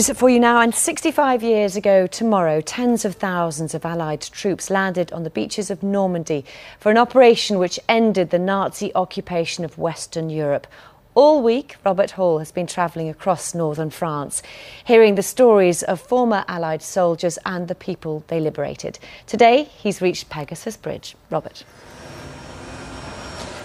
For you now, and 65 years ago tomorrow, tens of thousands of Allied troops landed on the beaches of Normandy for an operation which ended the Nazi occupation of Western Europe. All week, Robert Hall has been travelling across northern France, hearing the stories of former Allied soldiers and the people they liberated. Today, he's reached Pegasus Bridge. Robert.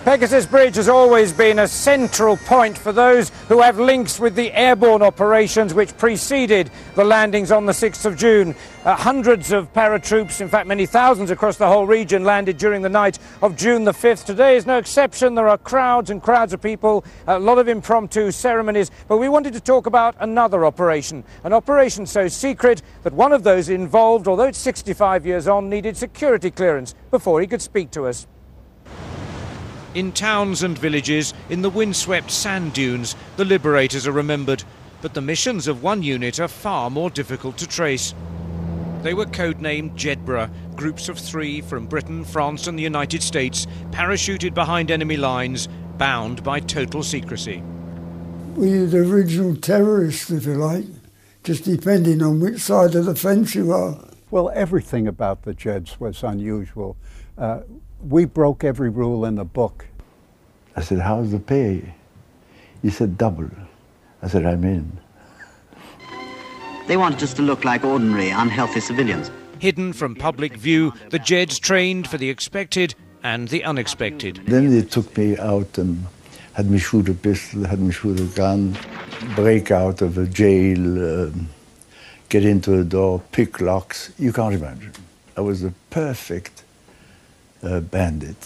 Pegasus Bridge has always been a central point for those who have links with the airborne operations which preceded the landings on the 6th of June. Hundreds of paratroops, in fact many thousands across the whole region, landed during the night of June the 5th. Today is no exception. There are crowds and crowds of people, a lot of impromptu ceremonies. But we wanted to talk about another operation, an operation so secret that one of those involved, although it's 65 years on, needed security clearance before he could speak to us. In towns and villages, in the windswept sand dunes, the liberators are remembered. But the missions of one unit are far more difficult to trace. They were codenamed Jedburgh, groups of 3 from Britain, France and the United States, parachuted behind enemy lines, bound by total secrecy. We were the original terrorists, if you like, just depending on which side of the fence you are. Well, everything about the Jeds was unusual. We broke every rule in the book. I said, how's the pay? He said, double. I said, I'm in. They wanted us to look like ordinary, unhealthy civilians. Hidden from public view, the Jeds trained for the expected and the unexpected. Then they took me out and had me shoot a pistol, had me shoot a gun, break out of a jail, get into a door, pick locks. You can't imagine. I was the perfect bandit.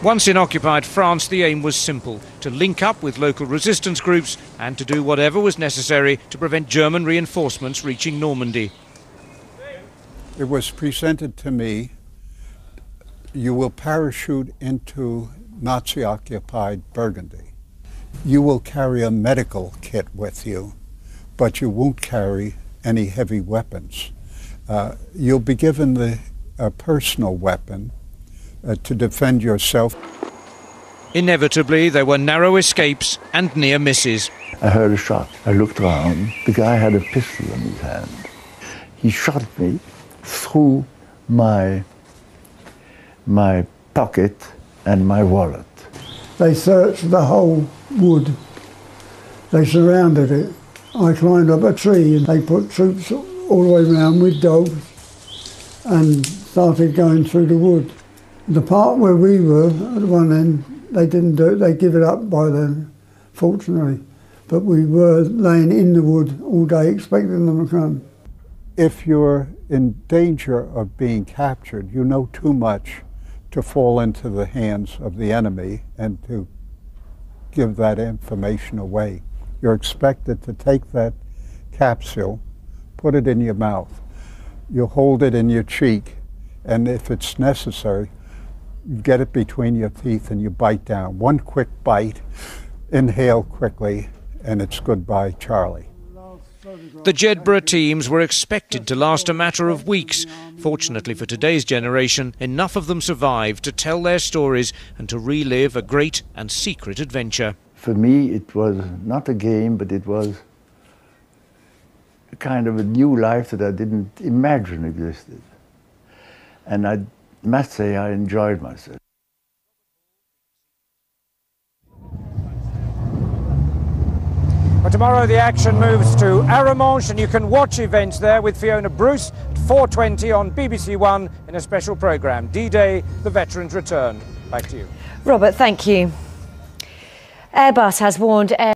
Once in occupied France, the aim was simple: to link up with local resistance groups and to do whatever was necessary to prevent German reinforcements reaching Normandy. It was presented to me, you will parachute into Nazi-occupied Burgundy. You will carry a medical kit with you, but you won't carry any heavy weapons. You'll be given a personal weapon to defend yourself. Inevitably, there were narrow escapes and near misses. I heard a shot. I looked around. The guy had a pistol in his hand. He shot me through my pocket and my wallet. They searched the whole wood. They surrounded it. I climbed up a tree and they put troops all the way around with dogs and started going through the wood. The part where we were at one end, they didn't do it, they give it up by then, fortunately. But we were laying in the wood all day expecting them to come. If you're in danger of being captured, you know too much to fall into the hands of the enemy and to give that information away. You're expected to take that capsule, put it in your mouth. You hold it in your cheek, and if it's necessary, you get it between your teeth and you bite down. One quick bite, inhale quickly, and it's goodbye, Charlie. The Jedburgh teams were expected to last a matter of weeks. Fortunately for today's generation, enough of them survived to tell their stories and to relive a great and secret adventure. For me, it was not a game, but it was a kind of a new life that I didn't imagine existed. And I must say I enjoyed myself. Well, tomorrow the action moves to Arromanches, and you can watch events there with Fiona Bruce at 4:20 on BBC One in a special programme, D-Day, the Veterans Return. Back to you. Robert, thank you. Airbus has warned